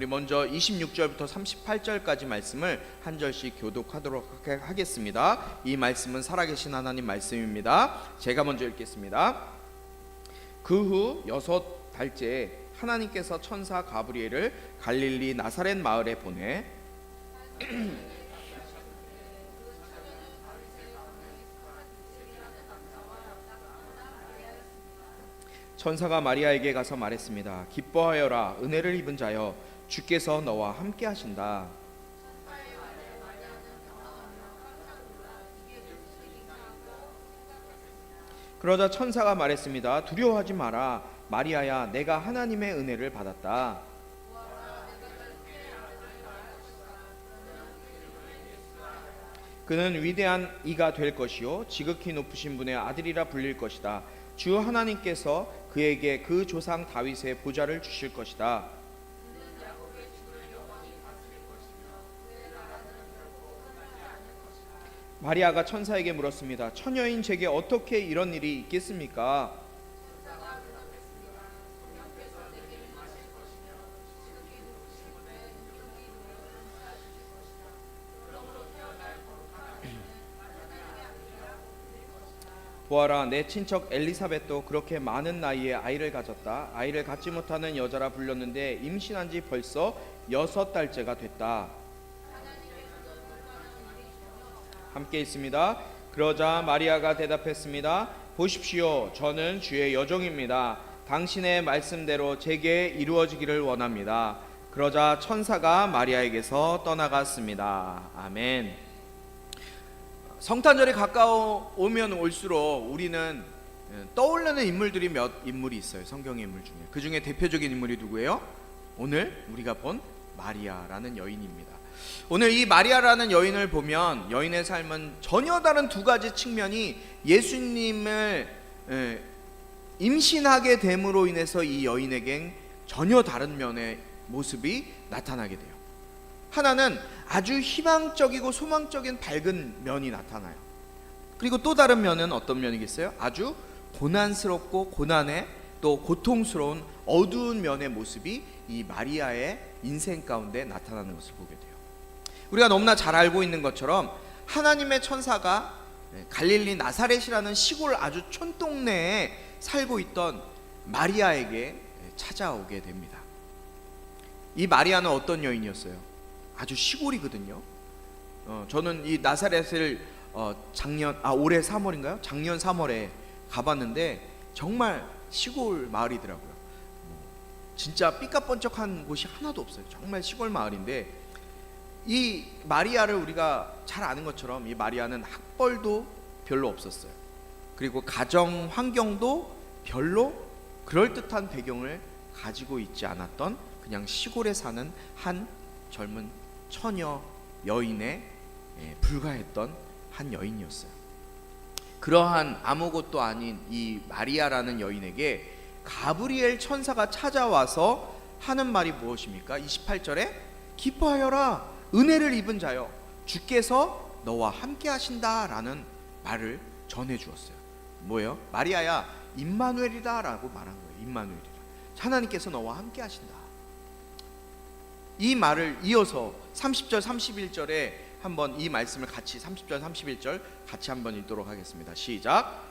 먼저 26절부터 38절까지 말씀을 한 절씩 교독하도록 하겠습니다. 이 말씀은 살아계신 하나님 말씀입니다. 제가 먼저 읽겠습니다. 그 후 6달째에 하나님께서 천사 가브리엘을 갈릴리 나사렛 마을에 보내 천사가 마리아에게 가서 말했습니다. 기뻐하여라, 은혜를 입은 자여, 주께서 너와 함께 하신다. 그러자 천사가 말했습니다. 두려워하지 마라, 마리아야, 내가 하나님의 은혜를 받았다. 그는 위대한 이가 될 것이요 지극히 높으신 분의 아들이라 불릴 것이다. 주 하나님께서 그에게 그 조상 다윗의 보좌를 주실 것이다. 마리아가 천사에게 물었습니다. 처녀인 제게 어떻게 이런 일이 있겠습니까? 보아라, 내 친척 엘리사벳도 그렇게 많은 나이에 아이를 가졌다. 아이를 갖지 못하는 여자라 불렸는데 임신한 지 벌써 6달째가 됐다. 함께 있습니다. 그러자 마리아가 대답했습니다. 보십시오, 저는 주의 여종입니다. 당신의 말씀대로 제게 이루어지기를 원합니다. 그러자 천사가 마리아에게서 떠나갔습니다. 아멘. 성탄절이 가까워오면 올수록 우리는 떠오르는 인물들이 몇 인물이 있어요. 성경의 인물 중에. 그 중에 대표적인 인물이 누구예요? 오늘 우리가 본 마리아라는 여인입니다. 오늘 이 마리아라는 여인을 보면 여인의 삶은 전혀 다른 두 가지 측면이 예수님을 임신하게 됨으로 인해서 이 여인에겐 전혀 다른 면의 모습이 나타나게 돼요. 하나는 아주 희망적이고 소망적인 밝은 면이 나타나요. 그리고 또 다른 면은 어떤 면이겠어요? 아주 고난스럽고 고난의 또 고통스러운 어두운 면의 모습이 이 마리아의 인생 가운데 나타나는 것을 보게 돼요. 우리가 너무나 잘 알고 있는 것처럼 하나님의 천사가 갈릴리 나사렛이라는 시골 아주 촌동네에 살고 있던 마리아에게 찾아오게 됩니다. 이 마리아는 어떤 여인이었어요? 아주 시골이거든요. 저는 이 나사렛을 올해 3월인가요? 작년 3월에 가봤는데 정말 시골 마을이더라고요. 진짜 삐까뻔쩍한 곳이 하나도 없어요. 정말 시골 마을인데 이 마리아를 우리가 잘 아는 것처럼 이 마리아는 학벌도 별로 없었어요. 그리고 가정 환경도 별로 그럴듯한 배경을 가지고 있지 않았던 그냥 시골에 사는 한 젊은 처녀 여인에 불과했던 한 여인이었어요. 그러한 아무것도 아닌 이 마리아라는 여인에게 가브리엘 천사가 찾아와서 하는 말이 무엇입니까? 28절에 기뻐하여라, 은혜를 입은 자여, 주께서 너와 함께 하신다라는 말을 전해 주었어요. 뭐예요? 마리아야, 임마누엘이다 라고 말한 거예요. 임마누엘이다. 하나님께서 너와 함께 하신다. 이 말을 이어서 30절 31절에 한번 이 말씀을 같이 30절 31절 같이 한번 읽도록 하겠습니다. 시작.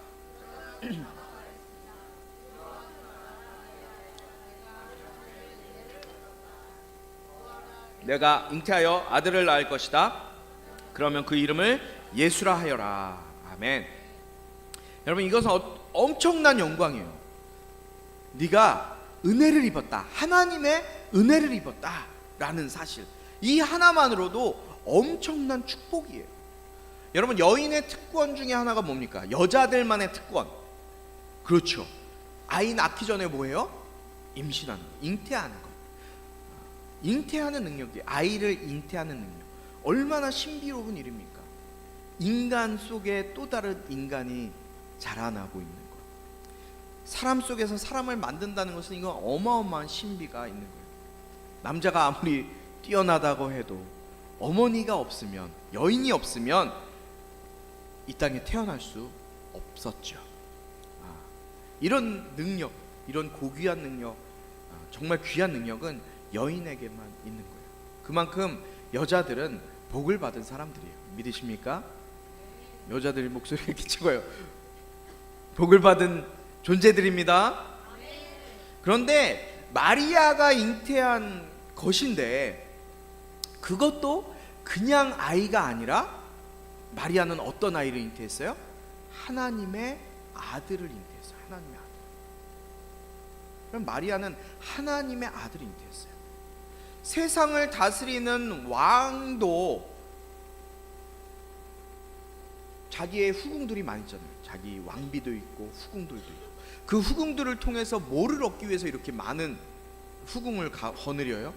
내가 잉태하여 아들을 낳을 것이다. 그러면 그 이름을 예수라 하여라. 아멘. 여러분, 이것은 엄청난 영광이에요. 네가 은혜를 입었다. 하나님의 은혜를 입었다 라는 사실, 이 하나만으로도 엄청난 축복이에요. 여러분, 여인의 특권 중에 하나가 뭡니까? 여자들만의 특권. 그렇죠. 아이 낳기 전에 뭐예요? 임신하는 거, 잉태하는 거. 잉태하는 능력이, 아이를 잉태하는 능력, 얼마나 신비로운 일입니까? 인간 속에 또 다른 인간이 자라나고 있는 것. 사람 속에서 사람을 만든다는 것은 이건 어마어마한 신비가 있는 거예요. 남자가 아무리 뛰어나다고 해도 어머니가 없으면, 여인이 없으면 이 땅에 태어날 수 없었죠. 이런 능력, 이런 고귀한 능력, 정말 귀한 능력은 여인에게만 있는 거예요. 그만큼 여자들은 복을 받은 사람들이에요. 믿으십니까? 여자들이 목소리가 이렇게 찍어요. 복을 받은 존재들입니다. 그런데 마리아가 잉태한 것인데 그것도 그냥 아이가 아니라 마리아는 어떤 아이를 잉태했어요? 하나님의 아들을 잉태했어요. 하나님의 아들. 그럼 마리아는 하나님의 아들을 잉태했어요. 세상을 다스리는 왕도 자기의 후궁들이 많이 있잖아요. 자기 왕비도 있고 후궁들도 있고, 그 후궁들을 통해서 뭐를 얻기 위해서 이렇게 많은 후궁을 거느려요?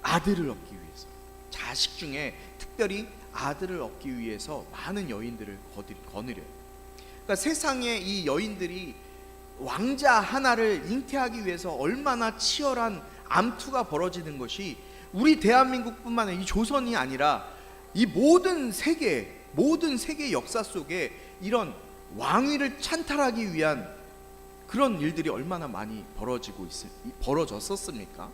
아들을 얻기 위해서. 자식 중에 특별히 아들을 얻기 위해서 많은 여인들을 거느려요. 그러니까 세상에 이 여인들이 왕자 하나를 잉태하기 위해서 얼마나 치열한 암투가 벌어지는 것이 우리 대한민국뿐만 아니라 이 조선이 아니라 이 모든 세계 역사 속에 이런 왕위를 찬탈하기 위한 그런 일들이 얼마나 많이 벌어졌었습니까?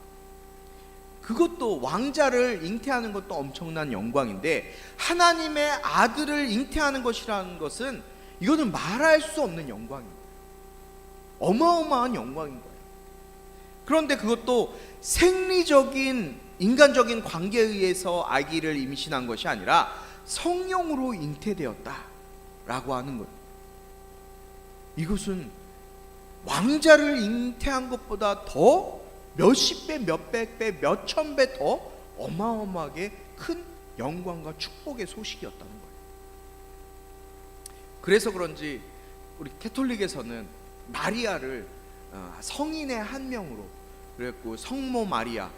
그것도 왕자를 잉태하는 것도 엄청난 영광인데 하나님의 아들을 잉태하는 것이라는 것은 이거는 말할 수 없는 영광입니다. 어마어마한 영광인 거예요. 그런데 그것도 생리적인 인간적인 관계에 의해서 아기를 임신한 것이 아니라 성령으로 잉태되었다라고 하는 거예요. 이것은 왕자를 잉태한 것보다 더 몇십 배, 몇백 배, 몇천 배 더 어마어마하게 큰 영광과 축복의 소식이었다는 거예요. 그래서 그런지 우리 캐톨릭에서는 마리아를 성인의 한 명으로, 그랬고 성모 마리아,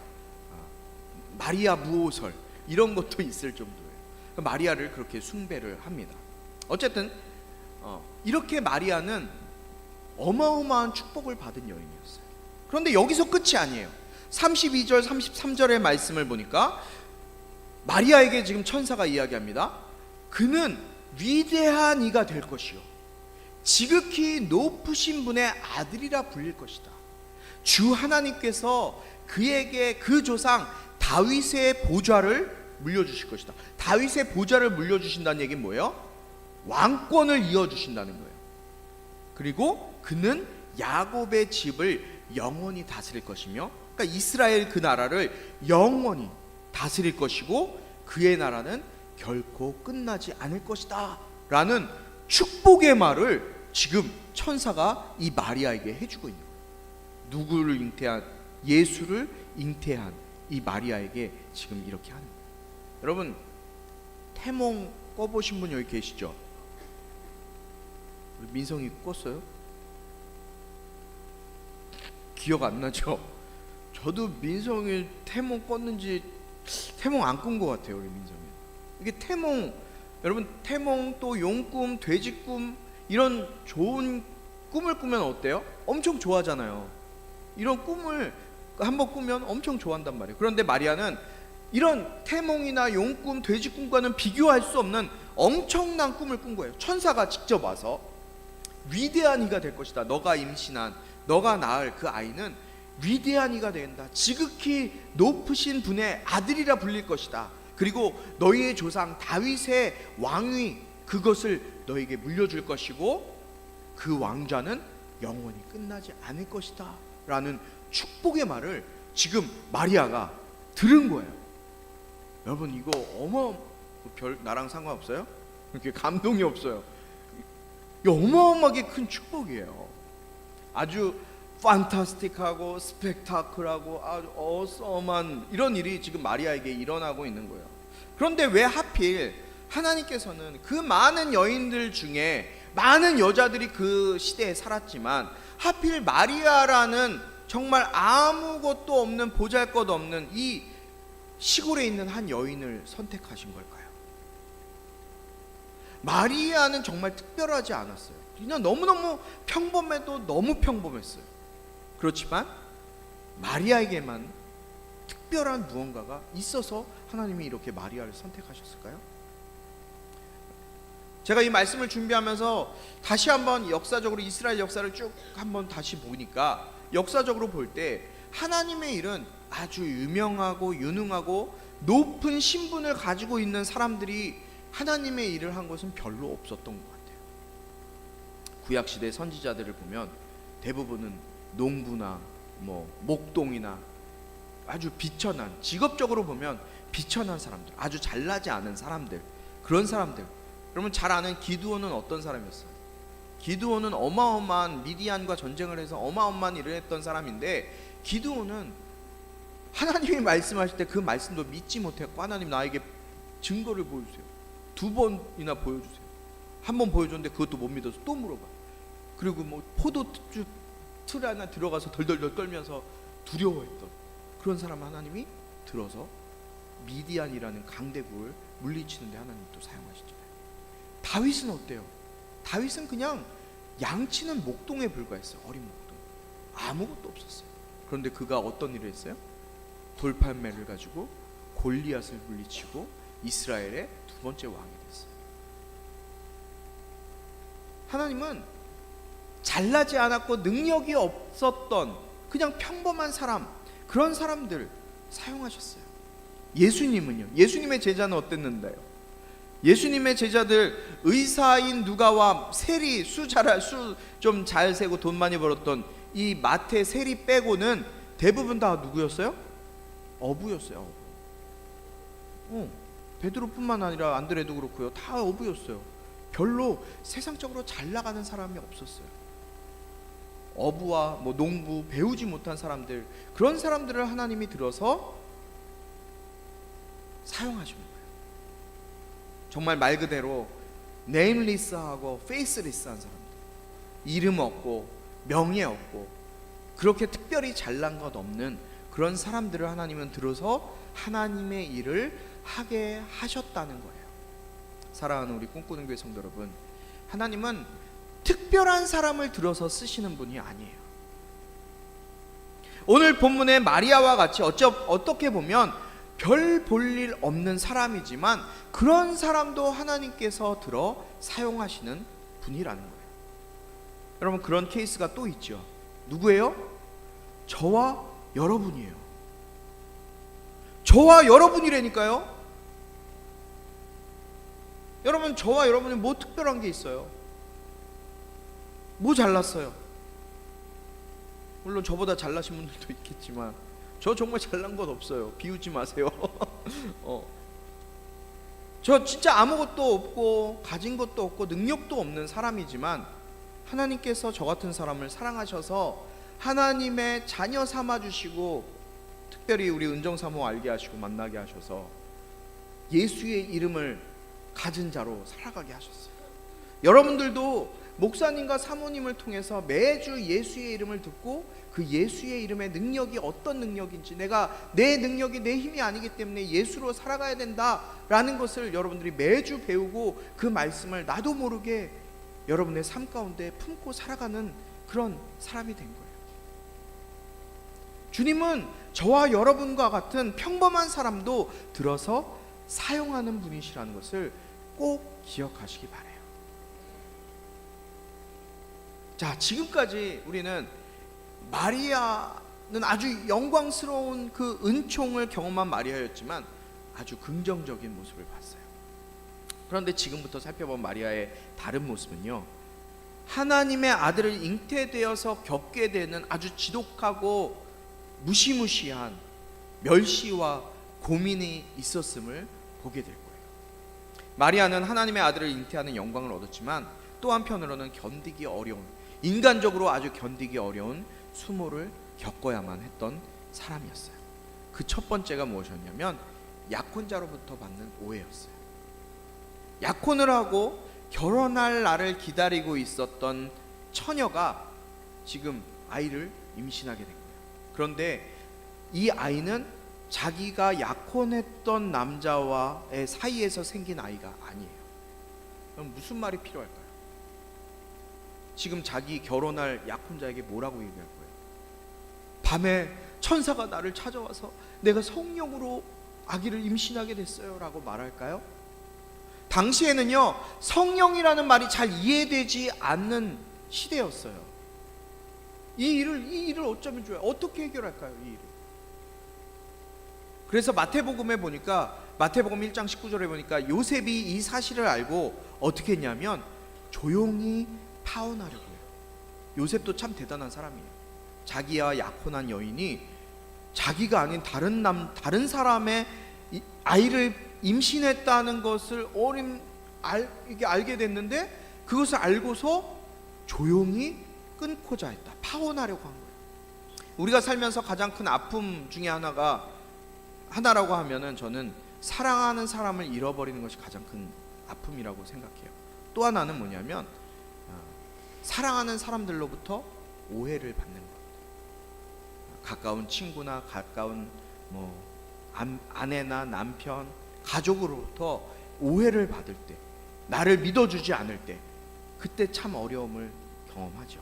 마리아 무오설 이런 것도 있을 정도예요. 마리아를 그렇게 숭배를 합니다. 어쨌든 이렇게 마리아는 어마어마한 축복을 받은 여인이었어요. 그런데 여기서 끝이 아니에요. 32절 33절의 말씀을 보니까 마리아에게 지금 천사가 이야기합니다. 그는 위대한 이가 될 것이요 지극히 높으신 분의 아들이라 불릴 것이다. 주 하나님께서 그에게 그 조상 다윗의 보좌를 물려주실 것이다. 다윗의 보좌를 물려주신다는 얘기는 뭐예요? 왕권을 이어주신다는 거예요. 그리고 그는 야곱의 집을 영원히 다스릴 것이며, 그러니까 이스라엘 그 나라를 영원히 다스릴 것이고 그의 나라는 결코 끝나지 않을 것이다 라는 축복의 말을 지금 천사가 이 마리아에게 해주고 있는 거예요. 누구를 잉태한? 예수를 잉태한 이 마리아에게 지금 이렇게 하는 거예요. 여러분 태몽 꿔보신 분 여기 계시죠? 우리 민성이 꿨어요? 기억 안 나죠? 저도 민성이 태몽 꿨는지 태몽 안 꾼 것 같아요. 우리 민성이. 이게 태몽, 여러분 태몽 또 용꿈, 돼지꿈 이런 좋은 꿈을 꾸면 어때요? 엄청 좋아하잖아요. 이런 꿈을 한번 꾸면 엄청 좋아한단 말이에요. 그런데 마리아는 이런 태몽이나 용꿈, 돼지꿈과는 비교할 수 없는 엄청난 꿈을 꾼 거예요. 천사가 직접 와서 위대한 이가 될 것이다. 너가 임신한, 너가 낳을 그 아이는 위대한 이가 된다. 지극히 높으신 분의 아들이라 불릴 것이다. 그리고 너희의 조상 다윗의 왕위 그것을 너에게 물려줄 것이고 그 왕좌는 영원히 끝나지 않을 것이다 라는 축복의 말을 지금 마리아가 들은 거예요. 여러분 이거 나랑 상관없어요? 이렇게 감동이 없어요. 이거 어마어마하게 큰 축복이에요. 아주 판타스틱하고 스펙타클하고 아주 어썸한 이런 일이 지금 마리아에게 일어나고 있는 거예요. 그런데 왜 하필 하나님께서는 그 많은 여인들 중에 많은 여자들이 그 시대에 살았지만 하필 마리아라는 정말 아무것도 없는 보잘것없는 이 시골에 있는 한 여인을 선택하신 걸까요? 마리아는 정말 특별하지 않았어요. 그냥 너무너무 평범해도 너무 평범했어요. 그렇지만 마리아에게만 특별한 무언가가 있어서 하나님이 이렇게 마리아를 선택하셨을까요? 제가 이 말씀을 준비하면서 다시 한번 역사적으로 이스라엘 역사를 쭉 한번 다시 보니까 역사적으로 볼 때 하나님의 일은 아주 유명하고 유능하고 높은 신분을 가지고 있는 사람들이 하나님의 일을 한 것은 별로 없었던 것 같아요. 구약시대 선지자들을 보면 대부분은 농부나 목동이나 아주 비천한, 직업적으로 보면 비천한 사람들, 아주 잘나지 않은 사람들, 그런 사람들. 여러분 잘 아는 기드온은 어떤 사람이었어요? 기드온은 어마어마한 미디안과 전쟁을 해서 어마어마한 일을 했던 사람인데, 기드온은 하나님이 말씀하실 때 그 말씀도 믿지 못했고, 하나님 나에게 증거를 보여주세요. 2번이나 보여주세요. 한 번 보여줬는데 그것도 못 믿어서 또 물어봐. 그리고 포도주 틀 하나 들어가서 덜덜덜 떨면서 두려워했던 그런 사람 하나님이 들어서 미디안이라는 강대국을 물리치는데 하나님 또 사용하시잖아요. 다윗은 어때요? 다윗은 그냥 양치는 목동에 불과했어요. 어린 목동, 아무것도 없었어요. 그런데 그가 어떤 일을 했어요? 돌판매를 가지고 골리앗을 물리치고 이스라엘의 2번째 왕이 됐어요. 하나님은 잘나지 않았고 능력이 없었던 그냥 평범한 사람, 그런 사람들 사용하셨어요. 예수님은요? 예수님의 제자는 어땠는데요? 예수님의 제자들, 의사인 누가와 세리, 수 좀 잘 세고 돈 많이 벌었던 이 마태, 세리 빼고는 대부분 다 누구였어요? 어부였어요. 베드로뿐만 아니라 안드레도 그렇고요, 다 어부였어요. 별로 세상적으로 잘 나가는 사람이 없었어요. 어부와 농부, 배우지 못한 사람들, 그런 사람들을 하나님이 들어서 사용하시는 거예요. 정말 말 그대로 네임리스하고 페이스리스한 사람들, 이름 없고 명예 없고 그렇게 특별히 잘난 것 없는 그런 사람들을 하나님은 들어서 하나님의 일을 하게 하셨다는 거예요. 사랑하는 우리 꿈꾸는 교회 성도 여러분, 하나님은 특별한 사람을 들어서 쓰시는 분이 아니에요. 오늘 본문의 마리아와 같이 어떻게 보면 별 볼 일 없는 사람이지만 그런 사람도 하나님께서 들어 사용하시는 분이라는 거예요. 여러분, 그런 케이스가 또 있죠. 누구예요? 저와 여러분이에요. 저와 여러분이라니까요. 여러분, 저와 여러분이 뭐 특별한 게 있어요? 뭐 잘났어요? 물론 저보다 잘나신 분들도 있겠지만 저 정말 잘난 것 없어요. 비웃지 마세요. 저 진짜 아무것도 없고 가진 것도 없고 능력도 없는 사람이지만 하나님께서 저 같은 사람을 사랑하셔서 하나님의 자녀 삼아주시고 특별히 우리 은정사모 알게 하시고 만나게 하셔서 예수의 이름을 가진 자로 살아가게 하셨어요. 여러분들도 목사님과 사모님을 통해서 매주 예수의 이름을 듣고 그 예수의 이름의 능력이 어떤 능력인지, 내 능력이 내 힘이 아니기 때문에 예수로 살아가야 된다라는 것을 여러분들이 매주 배우고 그 말씀을 나도 모르게 여러분의 삶 가운데 품고 살아가는 그런 사람이 된 거예요. 주님은 저와 여러분과 같은 평범한 사람도 들어서 사용하는 분이시라는 것을 꼭 기억하시기 바라요. 자, 지금까지 우리는 마리아는 아주 영광스러운 그 은총을 경험한 마리아였지만 아주 긍정적인 모습을 봤어요. 그런데 지금부터 살펴본 마리아의 다른 모습은요, 하나님의 아들을 잉태되어서 겪게 되는 아주 지독하고 무시무시한 멸시와 고민이 있었음을 보게 될 거예요. 마리아는 하나님의 아들을 잉태하는 영광을 얻었지만 또 한편으로는 견디기 어려운, 인간적으로 아주 견디기 어려운 수모를 겪어야만 했던 사람이었어요. 그 첫 번째가 무엇이었냐면 약혼자로부터 받는 오해였어요. 약혼을 하고 결혼할 날을 기다리고 있었던 처녀가 지금 아이를 임신하게 된 거예요. 그런데 이 아이는 자기가 약혼했던 남자와의 사이에서 생긴 아이가 아니에요. 그럼 무슨 말이 필요할까요? 지금 자기 결혼할 약혼자에게 뭐라고 얘기할 거예요? 밤에 천사가 나를 찾아와서 내가 성령으로 아기를 임신하게 됐어요 라고 말할까요? 당시에는요, 성령이라는 말이 잘 이해되지 않는 시대였어요. 이 일을 어쩌면 좋아요? 어떻게 해결할까요? 이 일을. 그래서 마태복음에 보니까 마태복음 1장 19절에 보니까 요셉이 이 사실을 알고 어떻게 했냐면 조용히 파혼하려고 해요. 요셉도 참 대단한 사람이에요. 자기와 약혼한 여인이 자기가 아닌 다른 사람의 아이를 임신했다는 것을 이게 알게 됐는데, 그것을 알고서 조용히 끊고자 했다. 파혼하려고 한 거예요. 우리가 살면서 가장 큰 아픔 중에 하나라고 하면은 저는 사랑하는 사람을 잃어버리는 것이 가장 큰 아픔이라고 생각해요. 또 하나는 뭐냐면 사랑하는 사람들로부터 오해를 받는 것. 가까운 친구나 가까운 아내나 남편, 가족으로부터 오해를 받을 때, 나를 믿어주지 않을 때, 그때 참 어려움을 경험하죠.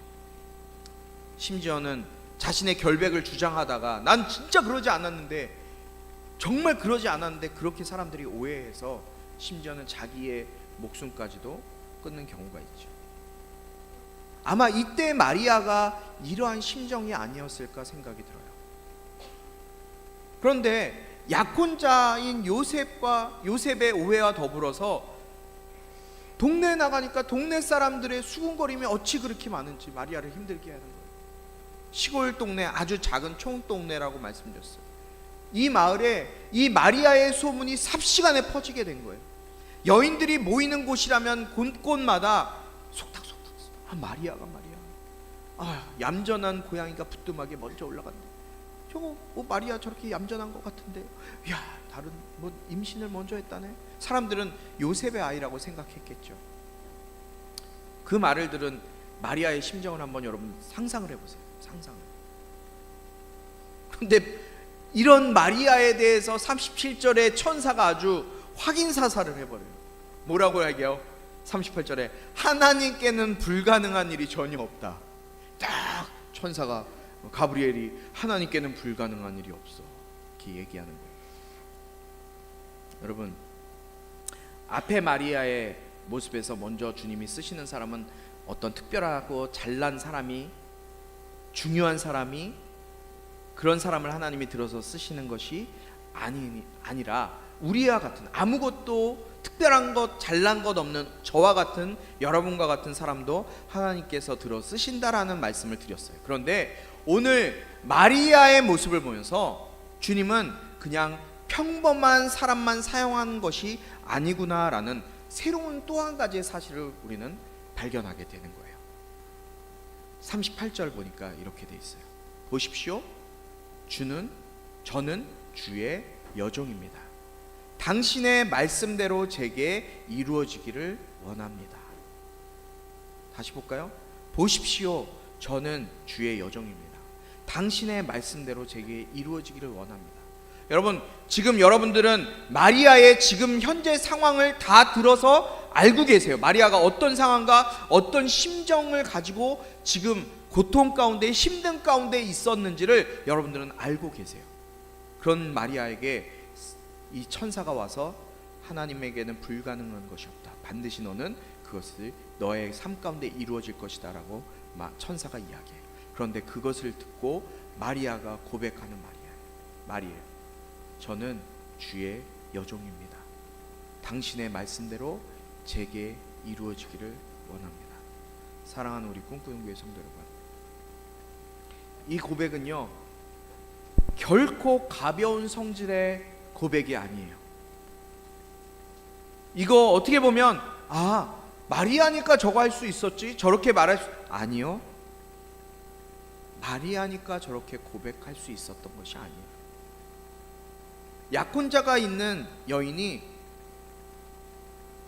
심지어는 자신의 결백을 주장하다가 난 진짜 그러지 않았는데, 정말 그러지 않았는데 그렇게 사람들이 오해해서 심지어는 자기의 목숨까지도 끊는 경우가 있죠. 아마 이때 마리아가 이러한 심정이 아니었을까 생각이 들어요. 그런데 약혼자인 요셉의 오해와 더불어서 동네에 나가니까 동네 사람들의 수군거림이 어찌 그렇게 많은지 마리아를 힘들게 하는 거예요. 시골 동네, 아주 작은 총동네라고 말씀드렸어요. 이 마을에 이 마리아의 소문이 삽시간에 퍼지게 된 거예요. 여인들이 모이는 곳이라면 곳곳마다 속닥속닥, 마리아가 말이야, 얌전한 고양이가 부뚜막에 먼저 올라간대. 저거 마리아 저렇게 얌전한 것 같은데, 야, 다른 임신을 먼저 했다네. 사람들은 요셉의 아이라고 생각했겠죠. 그 말을 들은 마리아의 심정을 한번 여러분 상상을 해보세요. 상상을. 그런데 이런 마리아에 대해서 37절에 천사가 아주 확인사살을 해버려요. 뭐라고 하게요? 38절에 하나님께는 불가능한 일이 전혀 없다. 딱 천사가, 가브리엘이 하나님께는 불가능한 일이 없어, 이렇게 얘기하는 거예요. 여러분, 앞에 마리아의 모습에서 먼저 주님이 쓰시는 사람은 어떤 특별하고 잘난 사람이, 중요한 사람이, 그런 사람을 하나님이 들어서 쓰시는 것이 아니라 우리와 같은, 아무것도 특별한 것, 잘난 것 없는 저와 같은, 여러분과 같은 사람도 하나님께서 들어 쓰신다라는 말씀을 드렸어요. 그런데 오늘 마리아의 모습을 보면서 주님은 그냥 평범한 사람만 사용한 것이 아니구나라는 새로운 또 한 가지의 사실을 우리는 발견하게 되는 거예요. 38절 보니까 이렇게 돼 있어요. 보십시오. 저는 주의 여종입니다. 당신의 말씀대로 제게 이루어지기를 원합니다. 다시 볼까요? 보십시오. 저는 주의 여종입니다. 당신의 말씀대로 제게 이루어지기를 원합니다. 여러분, 지금 여러분들은 마리아의 지금 현재 상황을 다 들어서 알고 계세요. 마리아가 어떤 상황과 어떤 심정을 가지고 지금 고통 가운데, 힘든 가운데 있었는지를 여러분들은 알고 계세요. 그런 마리아에게 이 천사가 와서 하나님에게는 불가능한 것이 없다, 반드시 너는 그것을 너의 삶 가운데 이루어질 것이다 라고 천사가 이야기해요. 그런데 그것을 듣고 마리아가 고백하는 말이에요. 저는 주의 여종입니다. 당신의 말씀대로 제게 이루어지기를 원합니다. 사랑하는 우리 꿈꾸는 교회 성도 여러분, 이 고백은요 결코 가벼운 성질의 고백이 아니에요. 이거 어떻게 보면 마리아니까 저거 할 수 있었지, 저렇게 말할 수, 아니요, 마리아니까 저렇게 고백할 수 있었던 것이 아니에요. 약혼자가 있는 여인이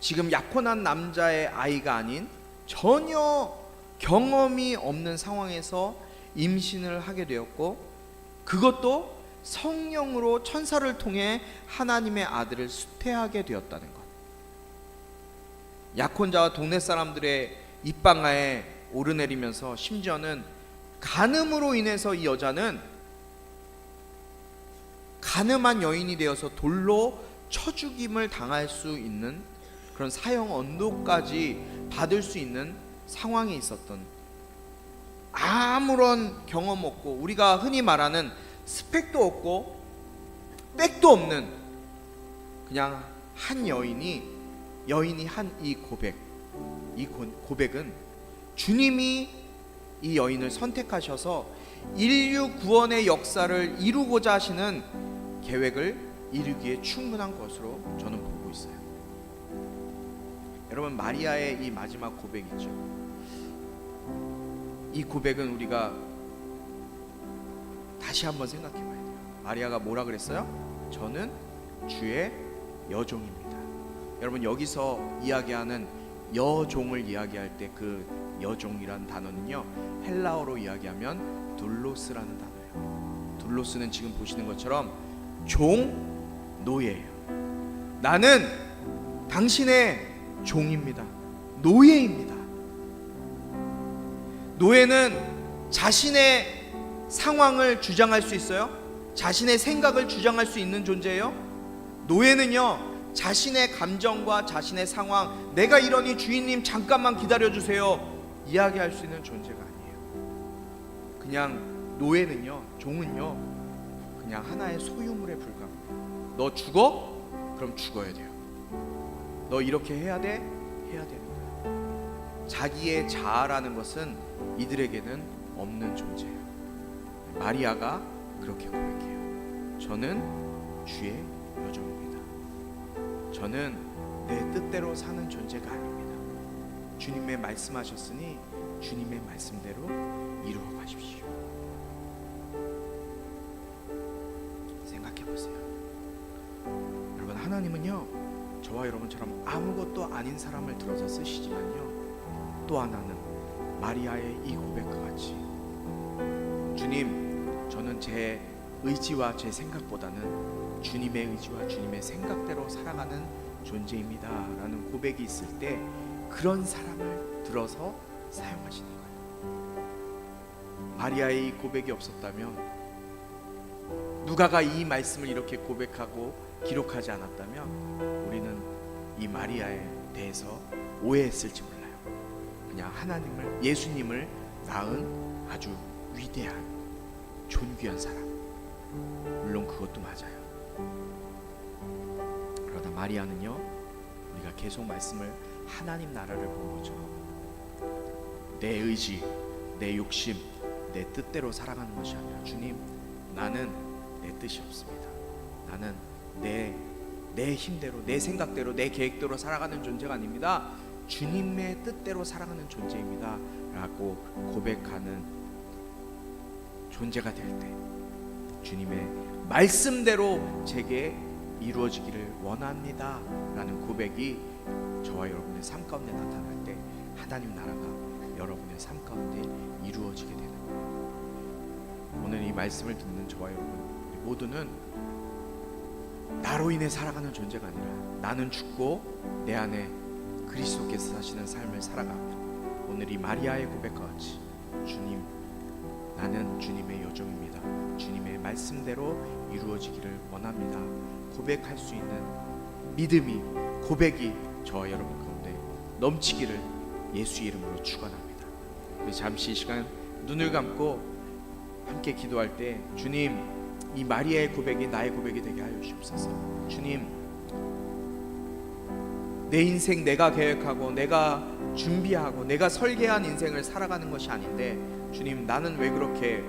지금 약혼한 남자의 아이가 아닌 전혀 경험이 없는 상황에서 임신을 하게 되었고, 그것도 성령으로 천사를 통해 하나님의 아들을 수태하게 되었다는 것. 약혼자와 동네 사람들의 입방아에 오르내리면서 심지어는 간음으로 인해서 이 여자는 간음한 여인이 되어서 돌로 쳐 죽임을 당할 수 있는 그런 사형 언도까지 받을 수 있는 상황에 있었던 아무런 경험 없고 우리가 흔히 말하는 스펙도 없고 백도 없는 그냥 한 여인이 한 이 고백은 주님이 이 여인을 선택하셔서 인류 구원의 역사를 이루고자 하시는 계획을 이루기에 충분한 것으로 저는 보고 있어요. 여러분, 마리아의 이 마지막 고백 있죠. 이 고백은 우리가 다시 한번 생각해 봐야 돼요. 마리아가 뭐라 그랬어요? 저는 주의 여종입니다. 여러분, 여기서 이야기하는 여종을 이야기할 때 그 여종이란 단어는요, 헬라어로 이야기하면 둘로스라는 단어예요. 둘로스는 지금 보시는 것처럼 종, 노예예요. 나는 당신의 종입니다. 노예입니다. 노예는 자신의 상황을 주장할 수 있어요? 자신의 생각을 주장할 수 있는 존재예요? 노예는요, 자신의 감정과 자신의 상황, 내가 이러니 주인님 잠깐만 기다려주세요, 이야기할 수 있는 존재가 아니에요. 그냥 노예는요, 종은요, 그냥 하나의 소유물에 불과합니다. 너 죽어? 그럼 죽어야 돼요. 너 이렇게 해야 돼? 해야 됩니다. 자기의 자아라는 것은 이들에게는 없는 존재예요. 마리아가 그렇게 고백해요. 저는 주의 여종입니다. 저는 내 뜻대로 사는 존재가 아닙니다. 주님의 말씀하셨으니 주님의 말씀대로 이루어 가십시오. 생각해 보세요. 여러분, 하나님은요, 저와 여러분처럼 아무것도 아닌 사람을 들어서 쓰시지만요, 또 하나는 마리아의 이 고백과 같이 주님, 저는 제 의지와 제 생각보다는 주님의 의지와 주님의 생각대로 살아가는 존재입니다 라는 고백이 있을 때 그런 사람을 들어서 사용하시는 거예요. 마리아의 이 고백이 없었다면, 누가가 이 말씀을 이렇게 고백하고 기록하지 않았다면 우리는 이 마리아에 대해서 오해했을지 몰라요. 그냥 하나님을, 예수님을 낳은 아주 위대한 존귀한 사람, 물론 그것도 맞아요. 그러나 마리아는요, 우리가 계속 말씀을 하나님 나라를 본 거죠. 내 의지, 내 욕심, 내 뜻대로 살아가는 것이 아니라, 주님, 나는 내 뜻이 없습니다. 나는 내 힘대로, 내 생각대로, 내 계획대로 살아가는 존재가 아닙니다. 주님의 뜻대로 살아가는 존재입니다 라고 고백하는 존재가 될 때, 주님의 말씀대로 제게 이루어지기를 원합니다 라는 고백이 저와 여러분의 삶 가운데 나타날 때 하나님 나라가 여러분의 삶 가운데 이루어지게 되는 거예요. 오늘 이 말씀을 듣는 저와 여러분 모두는 나로 인해 살아가는 존재가 아니라, 나는 죽고 내 안에 그리스도께서 사시는 삶을 살아가며, 오늘 이 마리아의 고백과 같이 주님, 나는 주님의 여종입니다. 주님의 말씀대로 이루어지기를 원합니다. 고백할 수 있는 믿음이, 고백이 저와 여러분 가운데 넘치기를 예수 이름으로 축원합니다. 우리 잠시 이 시간 눈을 감고 함께 기도할 때, 주님, 이 마리아의 고백이 나의 고백이 되게 하여 주옵소서. 주님, 내 인생 내가 계획하고 내가 준비하고 내가 설계한 인생을 살아가는 것이 아닌데, 주님, 나는 왜 그렇게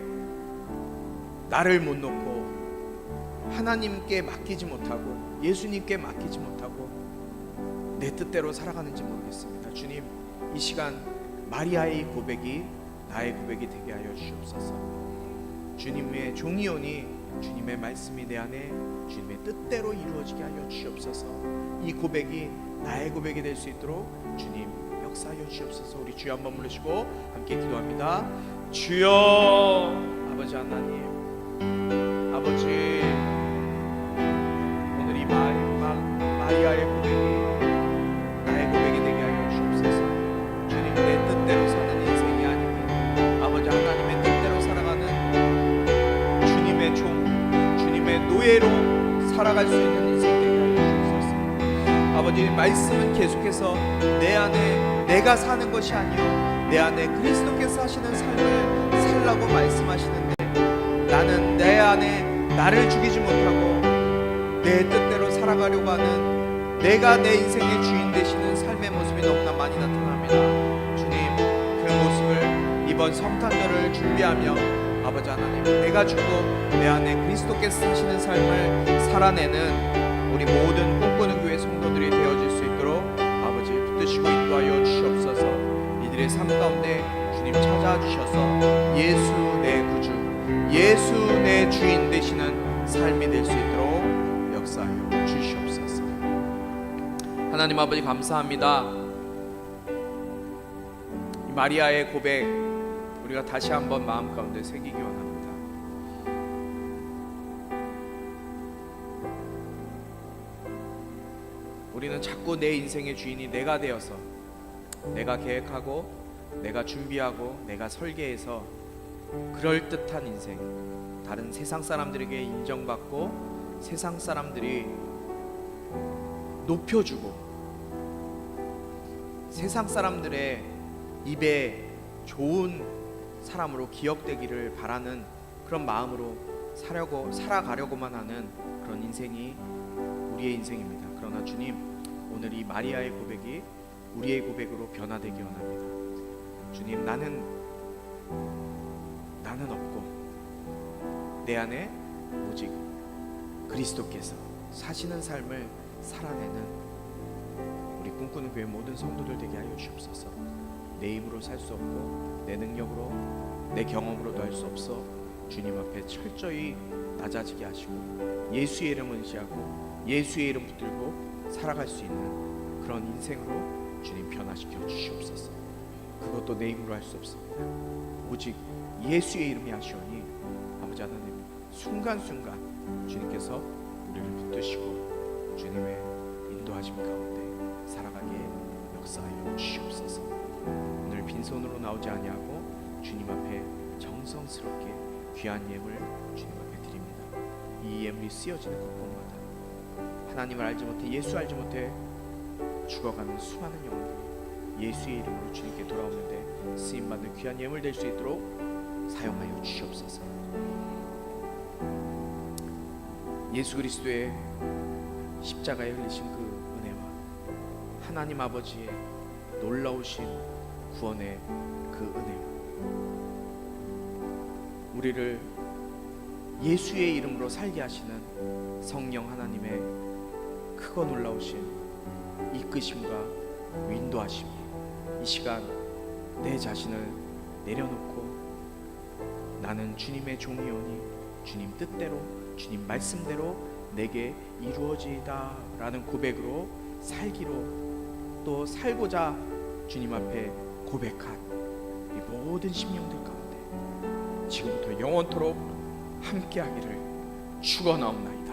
나를 못 놓고 하나님께 맡기지 못하고 예수님께 맡기지 못하고 내 뜻대로 살아가는지 모르겠습니다. 주님, 이 시간 마리아의 고백이 나의 고백이 되게 하여 주옵소서. 주님의 종이오니 주님의 말씀이 내 안에 주님의 뜻대로 이루어지게 하여 주옵소서. 이 고백이 나의 고백이 될 수 있도록 주님 역사하여 주옵소서. 우리 주여 한번 부르시고 함께 기도합니다. 주여, 아버지 하나님, 아버지, 오늘 이 마리아의 고백이 나의 고백이 되게 하여 주옵소서. 주님, 내 뜻대로 사는 인생이 아니니 아버지 하나님의 뜻대로 살아가는 주님의 종, 주님의 노예로 살아갈 수 있는 인생 되게 하여 주옵소서. 아버지 말씀은 계속해서 내 안에 내가 사는 것이 아니요 내 안에 그리스도께서 하시는 삶을 살라고 말씀하시는데, 나는 내 안에 나를 죽이지 못하고 내 뜻대로 살아가려고 하는 내가 내 인생의 주인 되시는 삶의 모습이 너무나 많이 나타납니다. 주님, 그 모습을 이번 성탄절을 준비하며 아버지 하나님, 내가 죽고 내 안에 그리스도께서 사시는 삶을 살아내는 우리 모든 꿈꾸는 교회 성도들이 되어질 수 있도록 아버지 붙드시고 인도하여 주시옵소서. 이들의 삶 가운데 주님 찾아주셔서 예수 내 구주, 예수 내 주인 되시는 삶이 될 수 있도록 역사하여 주시옵소서. 하나님 아버지 감사합니다. 이 마리아의 고백 우리가 다시 한번 마음 가운데 새기기 원합니다. 우리는 자꾸 내 인생의 주인이 내가 되어서 내가 계획하고 내가 준비하고 내가 설계해서 그럴듯한 인생, 다른 세상 사람들에게 인정받고 세상 사람들이 높여주고 세상 사람들의 입에 좋은 사람으로 기억되기를 바라는 그런 마음으로 살아가려고만 하는 그런 인생이 우리의 인생입니다. 그러나 주님, 오늘 이 마리아의 고백이 우리의 고백으로 변화되기 원합니다. 주님, 나는 없고 내 안에 오직 그리스도께서 사시는 삶을 살아내는 우리 꿈꾸는 교회 모든 성도들 되게 하여 주옵소서. 내 힘으로 살 수 없고 내 능력으로 내 경험으로도 할 수 없어 주님 앞에 철저히 낮아지게 하시고 예수의 이름 의지하고 예수의 이름 붙들고 살아갈 수 있는 그런 인생으로 주님 변화시켜 주시옵소서. 그것도 내 힘으로 할 수 없습니다. 오직 예수의 이름이 하시오니 아버지 하나님, 순간순간 주님께서 우리를 붙드시고 주님의 인도하심 가운데 살아가기에 역사하여 주시옵소서. 오늘 빈손으로 나오지 아니하고 주님 앞에 정성스럽게 귀한 예물 주님 앞에 드립니다. 이 예물이 쓰여지는 곳곳마다 하나님을 알지 못해 예수 알지 못해 죽어가는 수많은 영혼들이 예수의 이름으로 주님께 돌아오는데 쓰임받는 귀한 예물 될 수 있도록 사용하여 주시옵소서. 예수 그리스도의 십자가에 흘리신 그 은혜와 하나님 아버지의 놀라우신 구원의 그 은혜와 우리를 예수의 이름으로 살게 하시는 성령 하나님의 크고 놀라우신 이끄심과 인도하심이 이 시간 내 자신을 내려놓고 나는 주님의 종이오니 주님 뜻대로 주님 말씀대로 내게 이루어지이다 라는 고백으로 살기로 또 살고자 주님 앞에 고백한 이 모든 심령들 가운데 지금부터 영원토록 함께하기를 축원하옵나이다.